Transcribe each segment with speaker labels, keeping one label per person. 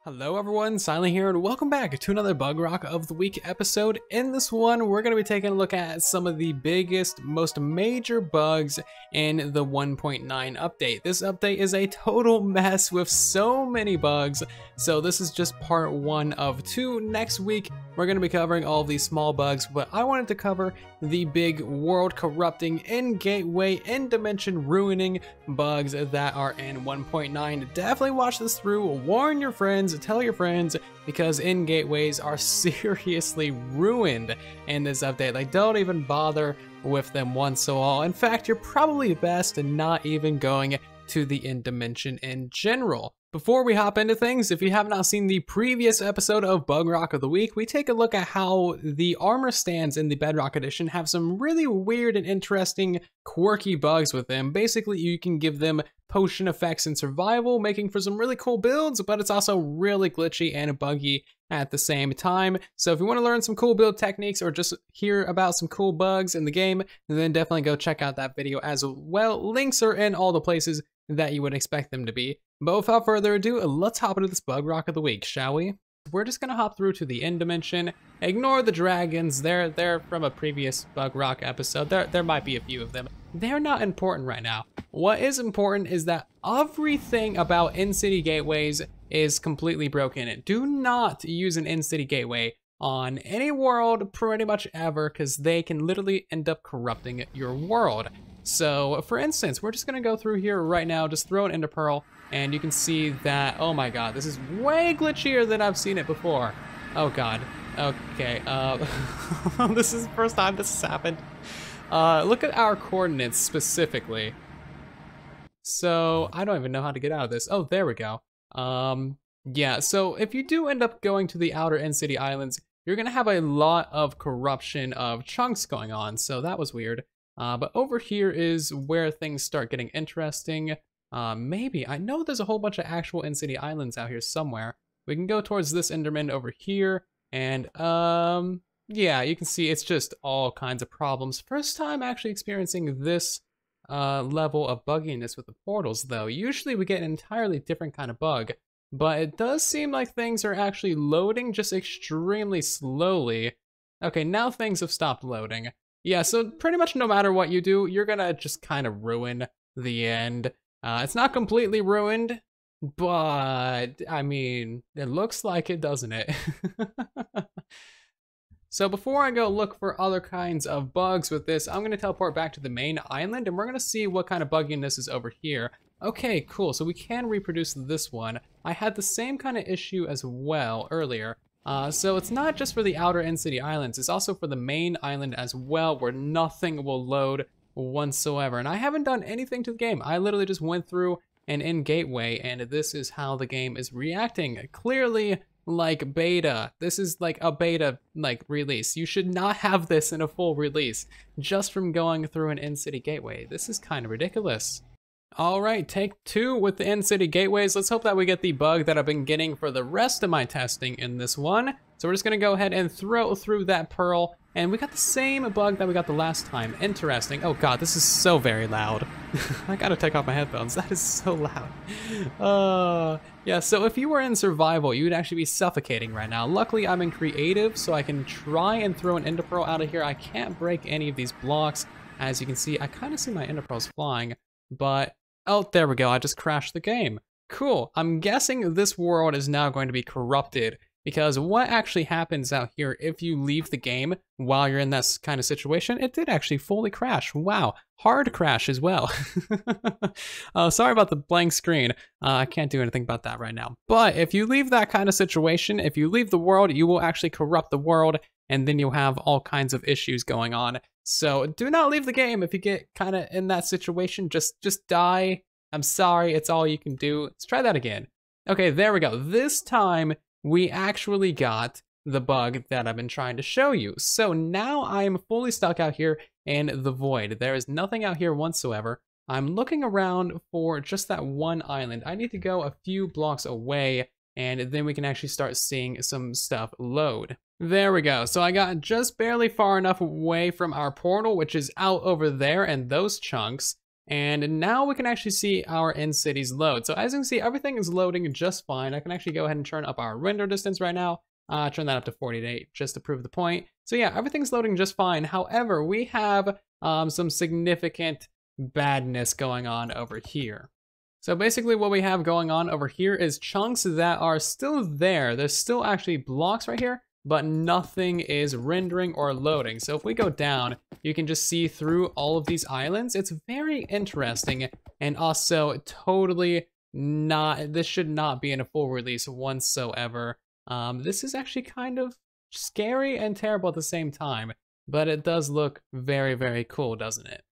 Speaker 1: Hello everyone, Silent here, and welcome back to another Bugrock of the Week episode. In this one, we're going to be taking a look at some of the biggest, most major bugs in the 1.9 update. This update is a total mess with so many bugs, so this is just part 1 of 2. Next week, we're going to be covering all of these small bugs, but I wanted to cover the big world-corrupting, in-gateway, in-dimension ruining bugs that are in 1.9. Definitely watch this through, warn your friends, tell your friends, because in-gateways are seriously ruined in this update. Like, don't even bother with them once at all. In fact, you're probably best not even going to the in-dimension in general. Before we hop into things, if you have not seen the previous episode of Bugrock of the Week, we take a look at how the armor stands in the Bedrock edition have some really weird and interesting quirky bugs with them. Basically, you can give them potion effects in survival, making for some really cool builds, but it's also really glitchy and buggy at the same time. So if you want to learn some cool build techniques or just hear about some cool bugs in the game, then definitely go check out that video as well. Links are in all the places that you would expect them to be. But without further ado, let's hop into this Bugrock of the Week, shall we? We're just gonna hop through to the end dimension. Ignore the dragons, they're from a previous Bugrock episode. There might be a few of them. They're not important right now. What is important is that everything about in-city gateways is completely broken. Do not use an in-city gateway on any world pretty much ever, because they can literally end up corrupting your world. So for instance, we're just gonna go through here right now, just throw an Ender Pearl, and you can see that, oh my god, this is way glitchier than I've seen it before. Oh god, okay, this is the first time this has happened. Look at our coordinates specifically. So I don't even know how to get out of this. Oh, there we go. Yeah, so if you do end up going to the outer in-city islands, you're gonna have a lot of corruption of chunks going on, so that was weird. But over here is where things start getting interesting. Maybe, I know there's a whole bunch of actual in-city islands out here somewhere. We can go towards this Enderman over here, and yeah, you can see it's just all kinds of problems. First time actually experiencing this level of bugginess with the portals though. Usually we get an entirely different kind of bug, but it does seem like things are actually loading just extremely slowly. Okay, now things have stopped loading. Yeah, so pretty much no matter what you do, you're gonna just kind of ruin the end. It's not completely ruined, but I mean, it looks like it, doesn't it? So before I go look for other kinds of bugs with this, I'm gonna teleport back to the main island, and we're gonna see what kind of bugginess is over here. Okay, cool, so we can reproduce this one. I had the same kind of issue as well earlier. So it's not just for the outer in-city islands, it's also for the main island as well, where nothing will load whatsoever. And I haven't done anything to the game. I literally just went through an in-gateway, and this is how the game is reacting. Clearly, like beta. This is like a beta release. You should not have this in a full release just from going through an in-city gateway. This is kind of ridiculous. All right, take 2 with the in-city gateways. Let's hope that we get the bug that I've been getting for the rest of my testing in this one. So we're just gonna go ahead and throw through that pearl, and we got the same bug that we got the last time. Interesting. Oh god, this is so very loud. I gotta take off my headphones. That is so loud. Yeah, so if you were in survival, you would actually be suffocating right now. Luckily, I'm in creative, so I can try and throw an Ender Pearl out of here. I can't break any of these blocks. As you can see, I kind of see my Ender Pearls flying, but oh, there we go, I just crashed the game. Cool, I'm guessing this world is now going to be corrupted, because what actually happens out here if you leave the game while you're in this kind of situation, it did actually fully crash. Wow, hard crash as well. Sorry about the blank screen. I can't do anything about that right now. But if you leave that kind of situation, if you leave the world, you will actually corrupt the world, and then you'll have all kinds of issues going on. So do not leave the game if you get kind of in that situation. Just die. I'm sorry, it's all you can do. Let's try that again. Okay, there we go. This time we actually got the bug that I've been trying to show you. So now I'm fully stuck out here in the void. There is nothing out here whatsoever. I'm looking around for just that one island. I need to go a few blocks away, and then we can actually start seeing some stuff load. There we go. So I got just barely far enough away from our portal, which is out over there and those chunks. And now we can actually see our end cities load. So as you can see, everything is loading just fine. I can actually go ahead and turn up our render distance right now. Turn that up to 48 just to prove the point. So yeah, everything's loading just fine. However, we have some significant badness going on over here. So basically what we have going on over here is chunks that are still there. There's still actually blocks right here, but nothing is rendering or loading. So if we go down, you can just see through all of these islands. It's very interesting, and also totally not, this should not be in a full release whatsoever. This is actually kind of scary and terrible at the same time, but it does look very, very cool, doesn't it?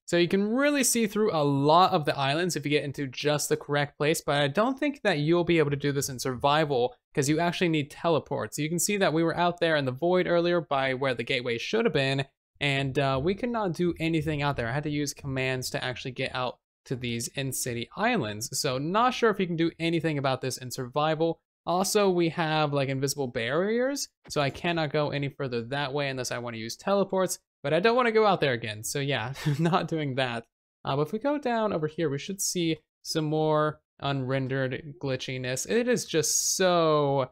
Speaker 1: So you can really see through a lot of the islands if you get into just the correct place, but I don't think that you'll be able to do this in survival because you actually need teleports. You can see that we were out there in the void earlier by where the gateway should have been, and we could not do anything out there. I had to use commands to actually get out to these in-city islands. So not sure if you can do anything about this in survival. Also, we have like invisible barriers, so I cannot go any further that way unless I want to use teleports. But I don't want to go out there again, so yeah, not doing that. But if we go down over here, we should see some more unrendered glitchiness. It is just so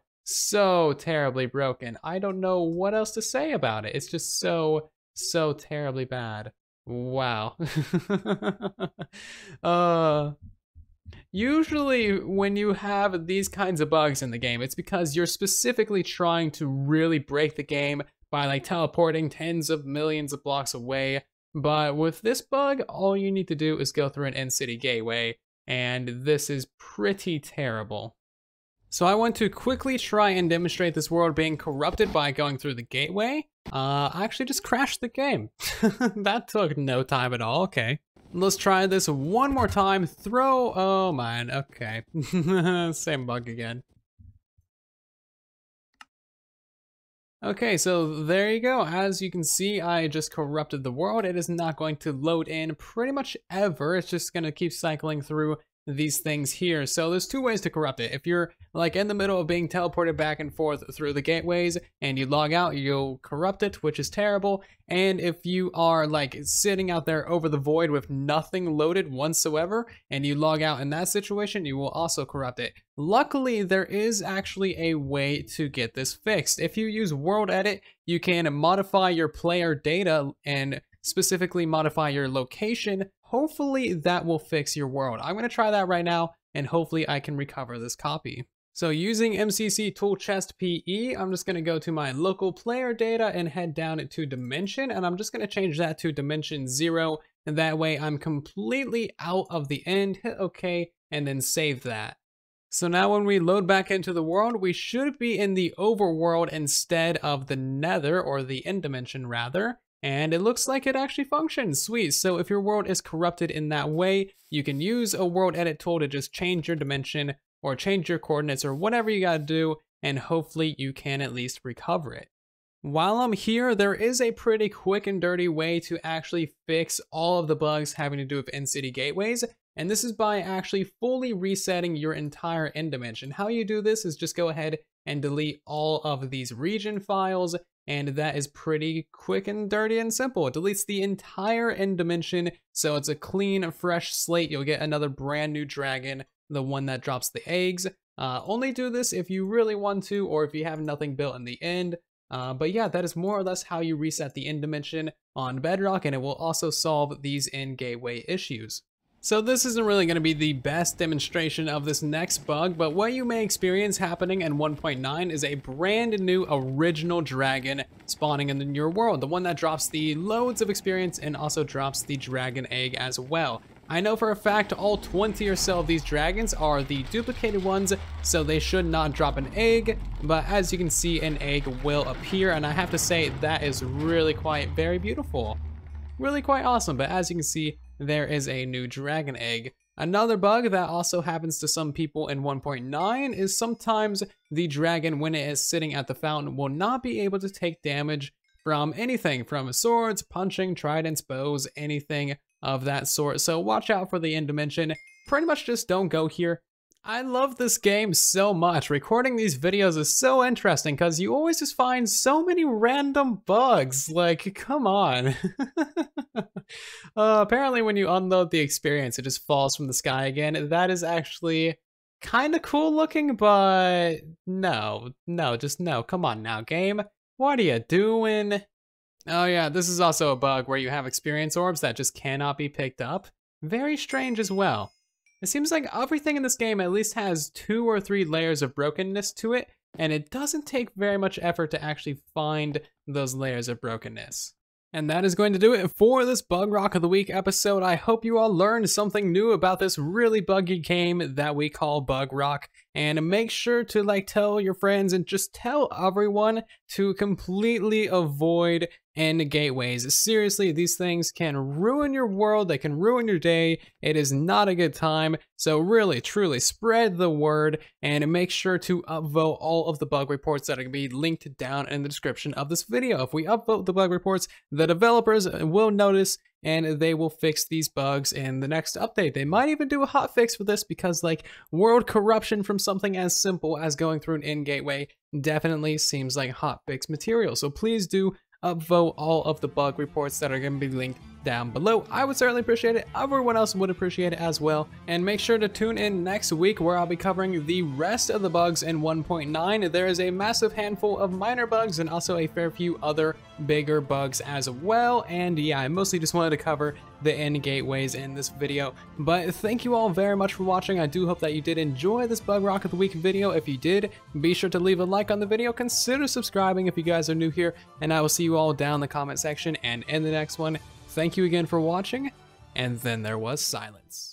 Speaker 1: terribly broken. I don't know what else to say about it. It's just so terribly bad. Wow. Usually when you have these kinds of bugs in the game, it's because you're specifically trying to really break the game by like teleporting tens of millions of blocks away. But with this bug, all you need to do is go through an end city gateway, and this is pretty terrible. So I want to quickly try and demonstrate this world being corrupted by going through the gateway. I actually just crashed the game. That took no time at all, okay. Let's try this one more time. Oh man, okay. Same bug again. Okay, so there you go. As you can see, I just corrupted the world. It is not going to load in pretty much ever. It's just going to keep cycling through these things here. So there's two ways to corrupt it. If you're like in the middle of being teleported back and forth through the gateways and you log out, you'll corrupt it, which is terrible. And if you are like sitting out there over the void with nothing loaded whatsoever and you log out in that situation, you will also corrupt it. Luckily, there is actually a way to get this fixed. If you use World Edit, you can modify your player data and specifically modify your location. Hopefully that will fix your world. I'm going to try that right now, and hopefully I can recover this copy. So using MCC tool chest PE, I'm just going to go to my local player data and head down to dimension, and I'm just going to change that to dimension 0, and that way I'm completely out of the end. Hit OK, and then save that. So now when we load back into the world, we should be in the overworld instead of the nether, or the end dimension rather. And it looks like it actually functions. Sweet. So if your world is corrupted in that way, you can use a world edit tool to just change your dimension or change your coordinates or whatever you gotta do, and hopefully you can at least recover it. While I'm here, there is a pretty quick and dirty way to actually fix all of the bugs having to do with in-city gateways, and this is by actually fully resetting your entire end dimension. How you do this is just go ahead and delete all of these region files, and that is pretty quick and dirty and simple. It deletes the entire end dimension, so it's a clean, fresh slate. You'll get another brand new dragon, the one that drops the eggs. Only do this if you really want to, or if you have nothing built in the end. But yeah, that is more or less how you reset the end dimension on Bedrock, and it will also solve these end gateway issues. So this isn't really going to be the best demonstration of this next bug, but what you may experience happening in 1.9 is a brand new original dragon spawning in your world, the one that drops the loads of experience and also drops the dragon egg as well. I know for a fact all 20 or so of these dragons are the duplicated ones, so they should not drop an egg, but as you can see, an egg will appear, and I have to say that is really quite very beautiful. Really quite awesome, but as you can see, there is a new dragon egg. Another bug that also happens to some people in 1.9 is sometimes the dragon, when it is sitting at the fountain, will not be able to take damage from anything, from swords, punching, tridents, bows, anything of that sort. So watch out for the end dimension. Pretty much just don't go here. I love this game so much. Recording these videos is so interesting because you always just find so many random bugs. Like, come on. Apparently when you unload the experience, it just falls from the sky again. That is actually kind of cool looking, but no, just no. Come on now, game. What are you doing? Oh yeah, this is also a bug where you have experience orbs that just cannot be picked up. Very strange as well. It seems like everything in this game at least has 2 or 3 layers of brokenness to it, and it doesn't take very much effort to actually find those layers of brokenness. And that is going to do it for this Bugrock of the Week episode. I hope you all learned something new about this really buggy game that we call Bugrock. And make sure to tell your friends and just tell everyone to completely avoid end gateways. Seriously, these things can ruin your world, they can ruin your day. It is not a good time. So really, truly spread the word and make sure to upvote all of the bug reports that are going to be linked down in the description of this video. If we upvote the bug reports, the developers will notice and they will fix these bugs in the next update. They might even do a hot fix for this because world corruption from something as simple as going through an end gateway definitely seems like hot fix material. So please do upvote all of the bug reports that are going to be linked down below. I would certainly appreciate it. Everyone else would appreciate it as well. And make sure to tune in next week where I'll be covering the rest of the bugs in 1.9. There is a massive handful of minor bugs and also a fair few other bigger bugs as well. And yeah, I mostly just wanted to cover the end gateways in this video. But thank you all very much for watching. I do hope that you did enjoy this Bugrock of the Week video. If you did, be sure to leave a like on the video. Consider subscribing if you guys are new here. And I will see you all down in the comment section and in the next one. Thank you again for watching, and then there was silence.